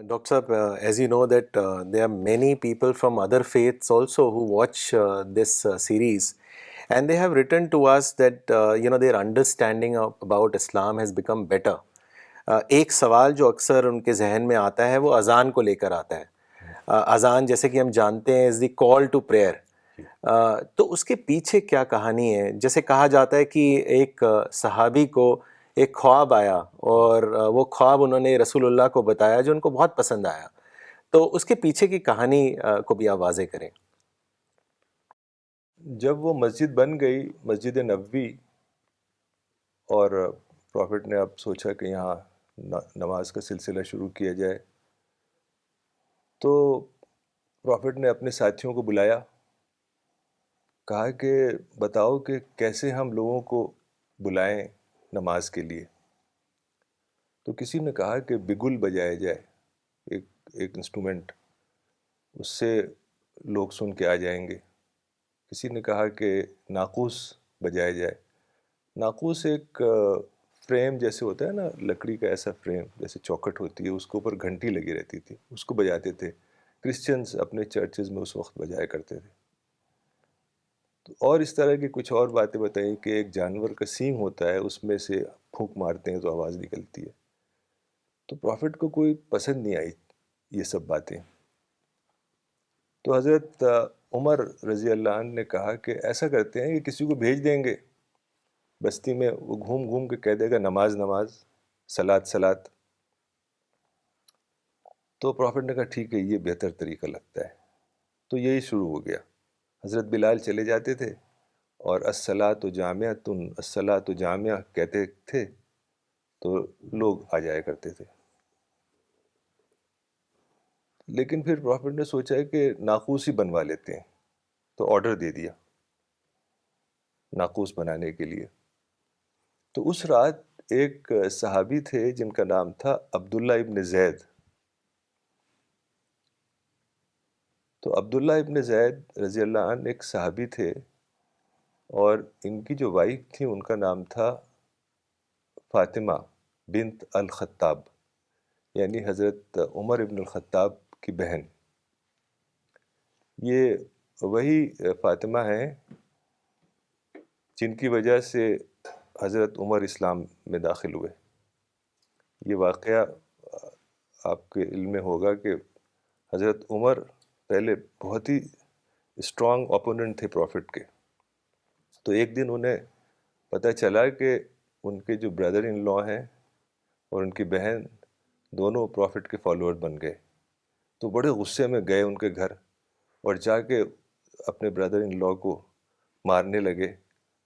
Dr. Saab, as you know that there are many people from other faiths also who watch this series, and they have written to us that their understanding about Islam has become better. ایک سوال جو اکثر ان کے ذہن میں آتا ہے وہ اذان کو لے کر آتا ہے. اذان جیسے کہ ہم جانتے ہیں از دی کال ٹو پریئر. تو اس کے پیچھے کیا کہانی ہے؟ جیسے کہا جاتا ہے کہ ایک صحابی کو ایک خواب آیا اور وہ خواب انہوں نے رسول اللہ کو بتایا جو ان کو بہت پسند آیا. تو اس کے پیچھے کی کہانی کو بھی آپ واضح کریں. جب وہ مسجد بن گئی، مسجد نبوی، اور پروفٹ نے اب سوچا کہ یہاں نماز کا سلسلہ شروع کیا جائے، تو پروفٹ نے اپنے ساتھیوں کو بلایا، کہا کہ بتاؤ کہ کیسے ہم لوگوں کو بلائیں نماز کے لیے. تو کسی نے کہا کہ بگل بجایا جائے، ایک انسٹرومنٹ، اس سے لوگ سن کے آ جائیں گے. کسی نے کہا کہ ناقوس بجایا جائے. ناقوس ایک فریم جیسے ہوتا ہے نا، لکڑی کا ایسا فریم جیسے چوکھٹ ہوتی ہے، اس کے اوپر گھنٹی لگی رہتی تھی، اس کو بجاتے تھے. کرسچنز اپنے چرچز میں اس وقت بجایا کرتے تھے. اور اس طرح کی کچھ اور باتیں بتائیں کہ ایک جانور کا سینگ ہوتا ہے، اس میں سے پھونک مارتے ہیں تو آواز نکلتی ہے. تو پروفٹ کو کوئی پسند نہیں آئی یہ سب باتیں. تو حضرت عمر رضی اللہ عنہ نے کہا کہ ایسا کرتے ہیں کہ کسی کو بھیج دیں گے بستی میں، وہ گھوم گھوم کے کہہ دے گا نماز نماز، صلاۃ صلاۃ. تو پروفٹ نے کہا ٹھیک ہے، یہ بہتر طریقہ لگتا ہے. تو یہی شروع ہو گیا. حضرت بلال چلے جاتے تھے اور الصلاۃ جامعۃ الصلاۃ جامعہ کہتے تھے تو لوگ آ جایا کرتے تھے. لیکن پھر پروفٹ نے سوچا ہے کہ ناقوس ہی بنوا لیتے ہیں، تو آرڈر دے دیا ناقوس بنانے کے لیے. تو اس رات ایک صحابی تھے جن کا نام تھا عبداللہ ابن زید. تو عبداللہ ابن زید رضی اللہ عنہ ایک صحابی تھے، اور ان کی جو وائف تھی ان کا نام تھا فاطمہ بنت الخطاب، یعنی حضرت عمر ابن الخطاب کی بہن. یہ وہی فاطمہ ہیں جن کی وجہ سے حضرت عمر اسلام میں داخل ہوئے. یہ واقعہ آپ کے علم میں ہوگا کہ حضرت عمر پہلے بہت ہی اسٹرانگ اپوننٹ تھے پروفٹ کے. تو ایک دن انہیں پتہ چلا کہ ان کے جو بردر ان لا ہیں اور ان کی بہن دونوں پروفٹ کے فالوور بن گئے. تو بڑے غصے میں گئے ان کے گھر اور جا کے اپنے بردر ان لا کو مارنے لگے.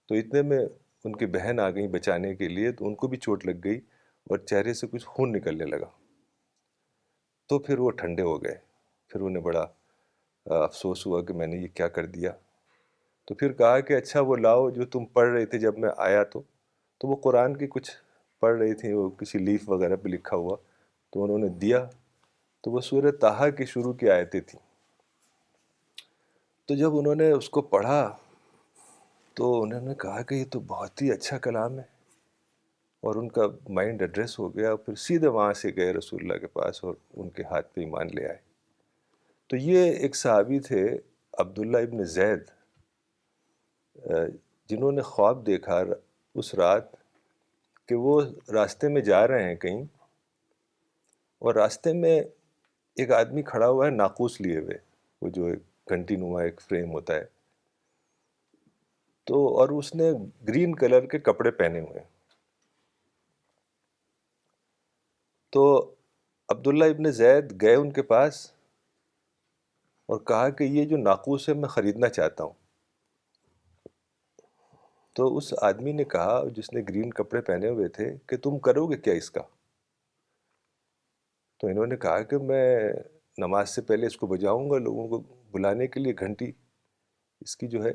تو اتنے میں ان کی بہن آ گئیں بچانے کے لیے، تو ان کو بھی چوٹ لگ گئی اور چہرے سے کچھ خون نکلنے لگا. تو پھر وہ ٹھنڈے ہو گئے. پھر انہیں بڑا افسوس ہوا کہ میں نے یہ کیا کر دیا. تو پھر کہا کہ اچھا وہ لاؤ جو تم پڑھ رہے تھے جب میں آیا. تو وہ قرآن کی کچھ پڑھ رہی تھیں، وہ کسی لیف وغیرہ پہ لکھا ہوا، تو انہوں نے دیا. تو وہ سورہ طٰہٰ کی شروع کی آیتیں تھیں. تو جب انہوں نے اس کو پڑھا تو انہوں نے کہا کہ یہ تو بہت ہی اچھا کلام ہے، اور ان کا مائنڈ ایڈریس ہو گیا. پھر سیدھے وہاں سے گئے رسول اللہ کے پاس اور ان کے ہاتھ پہ ایمان لے آئے. تو یہ ایک صحابی تھے عبداللہ ابن زید، جنہوں نے خواب دیکھا اس رات کہ وہ راستے میں جا رہے ہیں کہیں، اور راستے میں ایک آدمی کھڑا ہوا ہے ناقوس لیے ہوئے، وہ جو ایک گھنٹی نما ایک فریم ہوتا ہے. تو اور اس نے گرین کلر کے کپڑے پہنے ہوئے. تو عبداللہ ابن زید گئے ان کے پاس اور کہا کہ یہ جو ناقوس ہے میں خریدنا چاہتا ہوں. تو اس آدمی نے کہا جس نے گرین کپڑے پہنے ہوئے تھے کہ تم کرو گے کیا اس کا؟ تو انہوں نے کہا کہ میں نماز سے پہلے اس کو بجاؤں گا لوگوں کو بلانے کے لیے، گھنٹی اس کی جو ہے.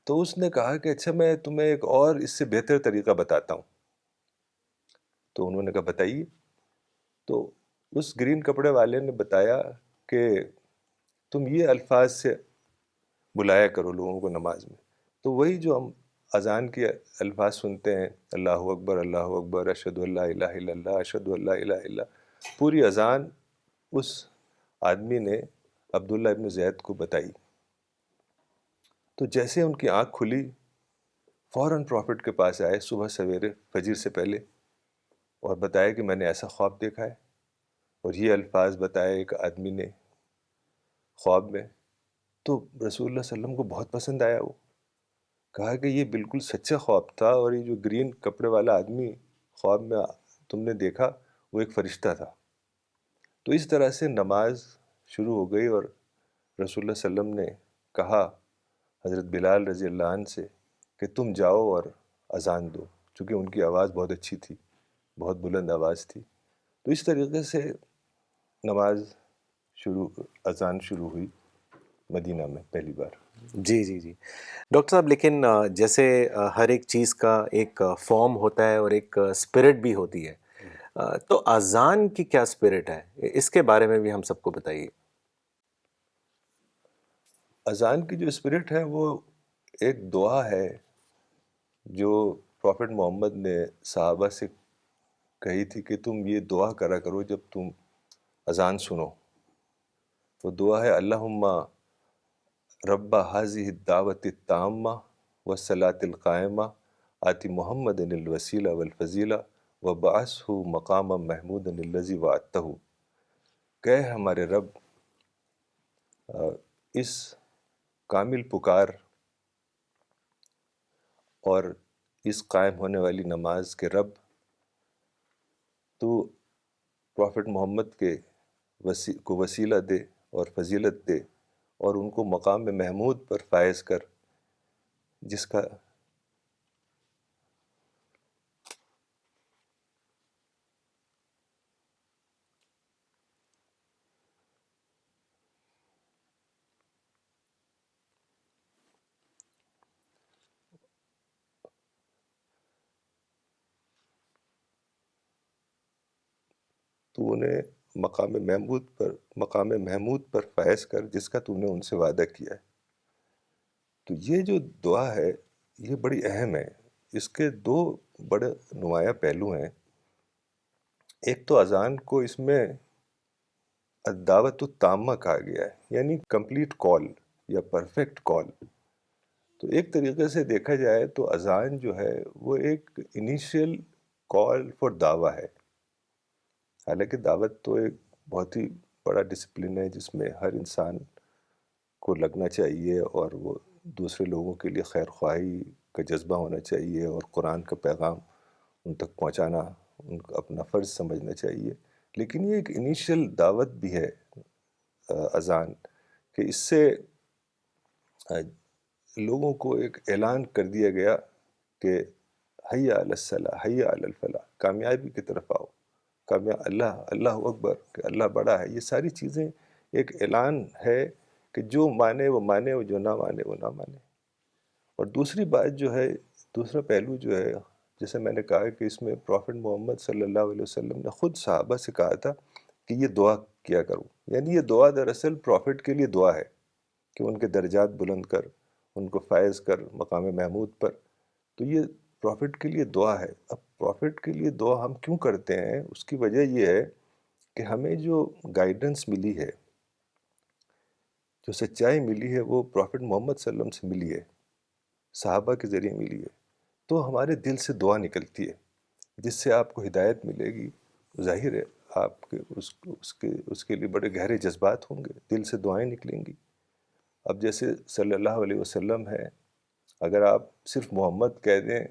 تو اس نے کہا کہ اچھا میں تمہیں ایک اور اس سے بہتر طریقہ بتاتا ہوں. تو انہوں نے کہا بتائیے. تو اس گرین کپڑے والے نے بتایا کہ تم یہ الفاظ سے بلایا کرو لوگوں کو نماز میں. تو وہی جو ہم اذان کے الفاظ سنتے ہیں، اللہ اکبر اللہ اکبر، اشہد ان لا الہ الا اللہ، اشہد ان لا الہ الا اللہ، پوری اذان اس آدمی نے عبداللہ ابن زید کو بتائی. تو جیسے ان کی آنکھ کھلی فوراً پروفٹ کے پاس آئے صبح سویرے فجر سے پہلے اور بتایا کہ میں نے ایسا خواب دیکھا ہے اور یہ الفاظ بتائے ایک آدمی نے خواب میں. تو رسول اللہ صلی اللہ علیہ وسلم کو بہت پسند آیا. وہ کہا کہ یہ بالکل سچا خواب تھا اور یہ جو گرین کپڑے والا آدمی خواب میں تم نے دیکھا وہ ایک فرشتہ تھا. تو اس طرح سے نماز شروع ہو گئی اور رسول اللہ صلی اللہ علیہ وسلم نے کہا حضرت بلال رضی اللہ عنہ سے کہ تم جاؤ اور اذان دو، چونکہ ان کی آواز بہت اچھی تھی، بہت بلند آواز تھی. تو اس طریقے سے نماز اذان شروع ہوئی مدینہ میں پہلی بار. جی جی جی ڈاکٹر صاحب، لیکن جیسے ہر ایک چیز کا ایک فارم ہوتا ہے اور ایک اسپرٹ بھی ہوتی ہے، تو اذان کی کیا اسپرٹ ہے، اس کے بارے میں بھی ہم سب کو بتائیے. اذان کی جو اسپرٹ ہے وہ ایک دعا ہے جو پروفٹ محمد نے صحابہ سے کہی تھی کہ تم یہ دعا کرا کرو جب تم اذان سنو. وہ دعا ہے اللہم رب حاذہ الدعوۃ التامہ والصلاۃ القائمہ آتی محمد الوسیلہ والفضیلہ وبعثہ مقاما محمودا الذی وعدتہ. کہ ہمارے رب اس کامل پکار اور اس قائم ہونے والی نماز کے رب، تو پروفٹ محمد کے کو وسیلہ دے اور فضیلت دے اور ان کو مقام محمود پر فائز کر، جس کا تو انہیں مقام محمود پر فائز کر جس کا تو نے ان سے وعدہ کیا ہے. تو یہ جو دعا ہے یہ بڑی اہم ہے. اس کے دو بڑے نمایاں پہلو ہیں. ایک تو اذان کو اس میں الدعوت التامہ کہا گیا ہے، یعنی کمپلیٹ کال یا پرفیکٹ کال. تو ایک طریقے سے دیکھا جائے تو اذان جو ہے وہ ایک انیشیل کال فار دعویٰ ہے. حالانکہ دعوت تو ایک بہت ہی بڑا ڈسپلن ہے جس میں ہر انسان کو لگنا چاہیے اور وہ دوسرے لوگوں کے لیے خیر خواہی کا جذبہ ہونا چاہیے اور قرآن کا پیغام ان تک پہنچانا ان کا اپنا فرض سمجھنا چاہیے. لیکن یہ ایک انیشیل دعوت بھی ہے اذان، کہ اس سے لوگوں کو ایک اعلان کر دیا گیا کہ حی علی الصلاح حی علی الفلاح، کامیابی کی طرف آؤ، اللہ اکبر، کہ اللہ بڑا ہے. یہ ساری چیزیں ایک اعلان ہے کہ جو مانے وہ مانے اور جو نہ مانے وہ نہ مانے. اور دوسری بات جو ہے، دوسرا پہلو جو ہے، جیسے میں نے کہا کہ اس میں پروفٹ محمد صلی اللہ علیہ وسلم نے خود صحابہ سے کہا تھا کہ یہ دعا کیا کرو. یعنی یہ دعا دراصل پروفٹ کے لیے دعا ہے کہ ان کے درجات بلند کر، ان کو فائز کر مقام محمود پر. تو یہ پروفٹ کے لیے دعا ہے. اب پروفٹ کے لیے دعا ہم کیوں کرتے ہیں؟ اس کی وجہ یہ ہے کہ ہمیں جو گائیڈنس ملی ہے، جو سچائی ملی ہے، وہ پروفٹ محمد صلی اللہ علیہ وسلم سے ملی ہے، صحابہ کے ذریعے ملی ہے. تو ہمارے دل سے دعا نکلتی ہے جس سے آپ کو ہدایت ملے گی. ظاہر ہے آپ کے اس کے لیے بڑے گہرے جذبات ہوں گے، دل سے دعائیں نکلیں گی. اب جیسے صلی اللہ علیہ وسلم ہے، اگر آپ صرف محمد کہہ دیں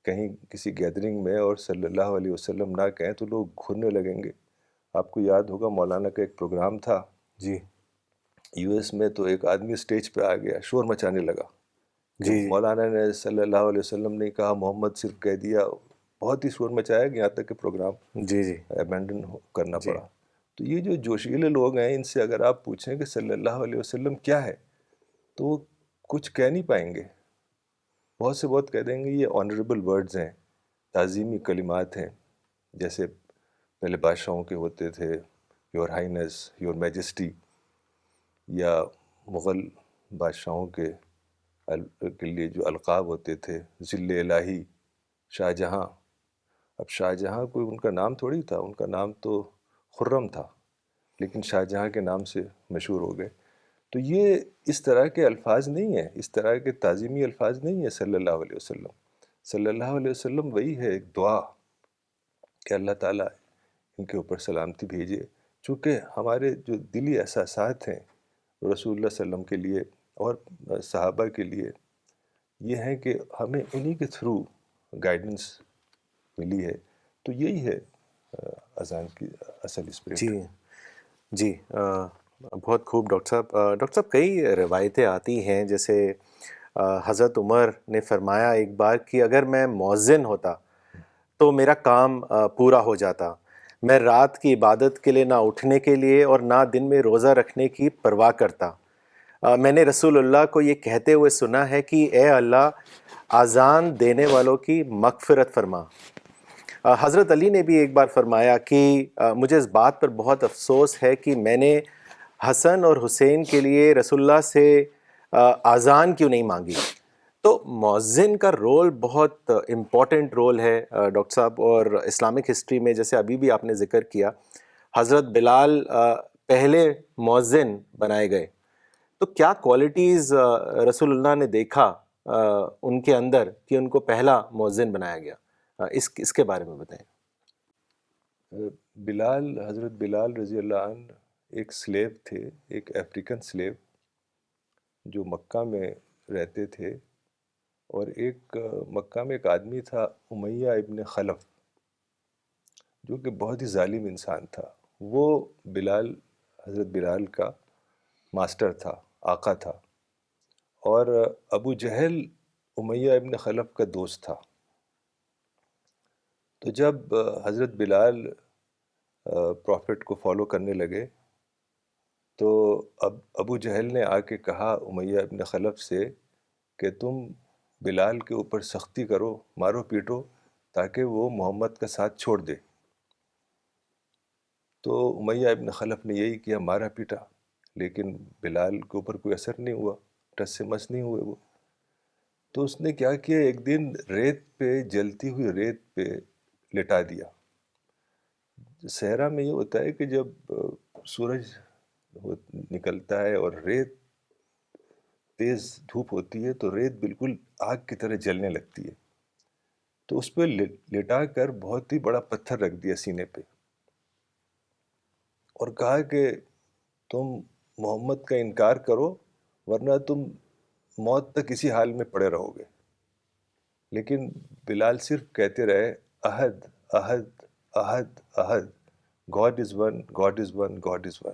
کہیں کسی گیدرنگ میں اور صلی اللہ علیہ وسلم نہ کہیں تو لوگ گھرنے لگیں گے. آپ کو یاد ہوگا مولانا کا ایک پروگرام تھا جی یو ایس میں، تو ایک آدمی اسٹیج پہ آ گیا، شور مچانے لگا کہ جی مولانا نے صلی اللہ علیہ وسلم نے کہا، محمد صرف کہہ دیا. بہت ہی شور مچایا کہ یہاں تک کہ پروگرام جی جی ابینڈن کرنا جی پڑا. تو یہ جو جوشیلے لوگ ہیں، ان سے اگر آپ پوچھیں کہ صلی اللہ علیہ وسلم کیا ہے تو وہ کچھ کہہ نہیں پائیں گے. بہت سے بہت کہہ دیں گے یہ آنریبل ورڈز ہیں، تعظیمی کلمات ہیں، جیسے پہلے بادشاہوں کے ہوتے تھے، یور ہائنس، یور میجسٹی، یا مغل بادشاہوں کے لیے جو القاب ہوتے تھے، ذل الہی، شاہ جہاں. اب شاہ جہاں کوئی ان کا نام تھوڑی تھا، ان کا نام تو خرم تھا لیکن شاہ جہاں کے نام سے مشہور ہو گئے. تو یہ اس طرح کے الفاظ نہیں ہیں، اس طرح کے تعظیمی الفاظ نہیں ہیں صلی اللہ علیہ وسلم. صلی اللہ علیہ وسلم وہی ہے ایک دعا کہ اللہ تعالیٰ ان کے اوپر سلامتی بھیجے. چونکہ ہمارے جو دلی احساسات ہیں رسول اللہ صلی اللہ علیہ وسلم کے لیے اور صحابہ کے لیے یہ ہیں کہ ہمیں انہی کے تھرو گائیڈنس ملی ہے. تو یہی ہے اذان کی اصل اسپرٹ. جی جی بہت خوب ڈاکٹر صاحب. ڈاکٹر صاحب کئی روایتیں آتی ہیں، جیسے حضرت عمر نے فرمایا ایک بار کہ اگر میں مؤذن ہوتا تو میرا کام پورا ہو جاتا. میں رات کی عبادت کے لیے نہ اٹھنے کے لیے اور نہ دن میں روزہ رکھنے کی پرواہ کرتا. میں نے رسول اللہ کو یہ کہتے ہوئے سنا ہے کہ اے اللہ، اذان دینے والوں کی مغفرت فرما. حضرت علی نے بھی ایک بار فرمایا کہ مجھے اس بات پر بہت افسوس ہے کہ میں نے حسن اور حسین کے لیے رسول اللہ سے اذان کیوں نہیں مانگی. تو مؤذن کا رول بہت امپورٹنٹ رول ہے ڈاکٹر صاحب. اور اسلامک ہسٹری میں جیسے ابھی بھی آپ نے ذکر کیا، حضرت بلال پہلے مؤذن بنائے گئے. تو کیا کوالٹیز رسول اللہ نے دیکھا ان کے اندر کہ ان کو پہلا مؤذن بنایا گیا؟ اس کے بارے میں بتائیں. بلال، حضرت بلال رضی اللہ عنہ ایک سلیو تھے، ایک افریقن سلیو جو مکہ میں رہتے تھے. اور ایک مکہ میں ایک آدمی تھا امیہ ابن خلف جو کہ بہت ہی ظالم انسان تھا. وہ بلال، حضرت بلال کا ماسٹر تھا، آقا تھا. اور ابو جہل امیہ ابن خلف کا دوست تھا. تو جب حضرت بلال پروفٹ کو فالو کرنے لگے تو ابو جہل نے آ کے کہا امیہ ابن خلف سے کہ تم بلال کے اوپر سختی کرو، مارو پیٹو تاکہ وہ محمد کا ساتھ چھوڑ دے. تو امیہ ابن خلف نے یہی کیا، مارا پیٹا، لیکن بلال کے اوپر کوئی اثر نہیں ہوا، ٹس سے مس نہیں ہوئے وہ. تو اس نے کیا کیا، ایک دن ریت پہ، جلتی ہوئی ریت پہ لٹا دیا. صحرا میں یہ ہوتا ہے کہ جب سورج نکلتا ہے اور ریت تیز دھوپ ہوتی ہے تو ریت بالکل آگ کی طرح جلنے لگتی ہے. تو اس پہ لٹا کر بہت ہی بڑا پتھر رکھ دیا سینے پہ اور کہا کہ تم محمد کا انکار کرو ورنہ تم موت تک اسی حال میں پڑے رہو گے. لیکن بلال صرف کہتے رہے، احد احد احد احد، God is one, God is one, God is one.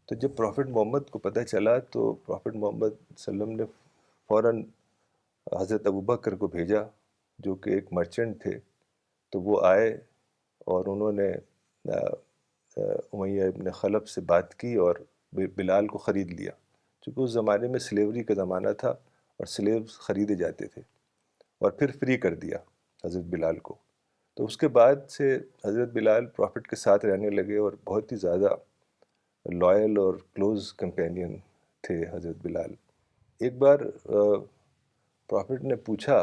تو جب پروفٹ محمد کو پتہ چلا تو پروفٹ محمد صلی اللہ علیہ وسلم نے فوراً حضرت ابوبکر کو بھیجا جو کہ ایک مرچنٹ تھے. تو وہ آئے اور انہوں نے امیہ ابن خلف سے بات کی اور بلال کو خرید لیا. چونکہ اس زمانے میں سلیوری کا زمانہ تھا اور سلیوز خریدے جاتے تھے، اور پھر فری کر دیا حضرت بلال کو. تو اس کے بعد سے حضرت بلال پروفٹ کے ساتھ رہنے لگے اور بہت ہی زیادہ لائل اور کلوز کمپینین تھے حضرت بلال. ایک بار پروفٹ نے پوچھا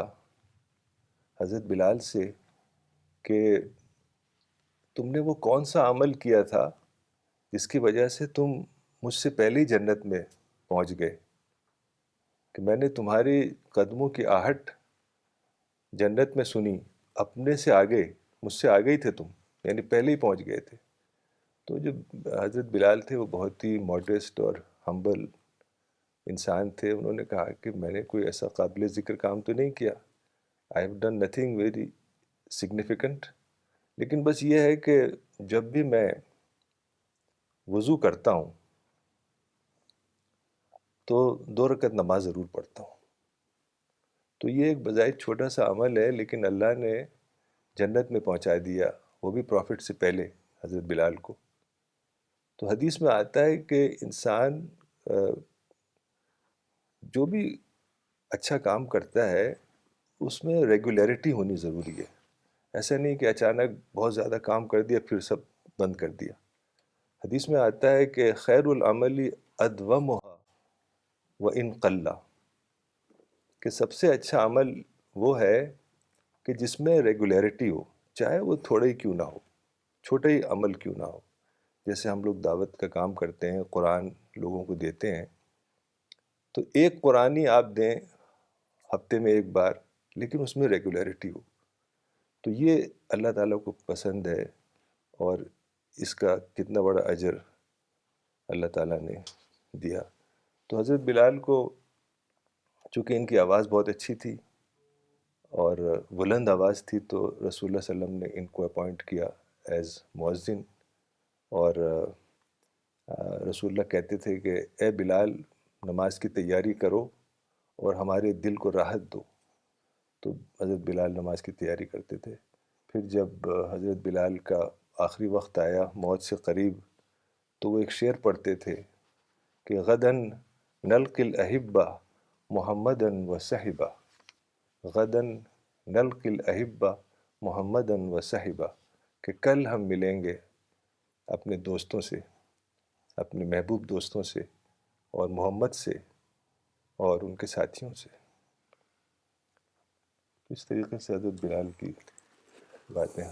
حضرت بلال سے کہ تم نے وہ کون سا عمل کیا تھا جس کی وجہ سے تم مجھ سے پہلے ہی جنت میں پہنچ گئے، کہ میں نے تمہاری قدموں کی آہٹ جنت میں سنی، اپنے سے آگے، مجھ سے آگے ہی تھے تم، یعنی پہلے ہی پہنچ گئے تھے. تو جو حضرت بلال تھے وہ بہت ہی ماڈسٹ اور ہمبل انسان تھے. انہوں نے کہا کہ میں نے کوئی ایسا قابل ذکر کام تو نہیں کیا، I have done nothing very significant, لیکن بس یہ ہے کہ جب بھی میں وضو کرتا ہوں تو 2 رکعت نماز ضرور پڑھتا ہوں. تو یہ ایک بظاہر چھوٹا سا عمل ہے لیکن اللہ نے جنت میں پہنچا دیا، وہ بھی پروفٹ سے پہلے حضرت بلال کو. تو حدیث میں آتا ہے کہ انسان جو بھی اچھا کام کرتا ہے اس میں ریگولیرٹی ہونی ضروری ہے. ایسا نہیں کہ اچانک بہت زیادہ کام کر دیا پھر سب بند کر دیا. حدیث میں آتا ہے کہ خیر العمل ادومھا وان قل، کہ سب سے اچھا عمل وہ ہے کہ جس میں ریگولیرٹی ہو، چاہے وہ تھوڑا ہی کیوں نہ ہو، چھوٹا ہی عمل کیوں نہ ہو. جیسے ہم لوگ دعوت کا کام کرتے ہیں, قرآن لوگوں کو دیتے ہیں, تو ایک قرآن ہی آپ دیں ہفتے میں ایک بار, لیکن اس میں ریگولیرٹی ہو. تو یہ اللہ تعالیٰ کو پسند ہے, اور اس کا کتنا بڑا اجر اللہ تعالیٰ نے دیا. تو حضرت بلال کو چونکہ ان کی آواز بہت اچھی تھی اور بلند آواز تھی, تو رسول اللہ صلی اللہ علیہ وسلم نے ان کو اپوائنٹ کیا ایز مؤذن. اور رسول اللہ کہتے تھے کہ اے بلال, نماز کی تیاری کرو اور ہمارے دل کو راحت دو. تو حضرت بلال نماز کی تیاری کرتے تھے. پھر جب حضرت بلال کا آخری وقت آیا, موت سے قریب, تو وہ ایک شعر پڑھتے تھے کہ غداً نلقی الاحبہ محمدًا و صحبہ, غداً نلقی الاحبہ محمدًا و صحبہ, کہ کل ہم ملیں گے اپنے دوستوں سے, اپنے محبوب دوستوں سے, اور محمد سے اور ان کے ساتھیوں سے. اس طریقے سے حضرت بلال کی باتیں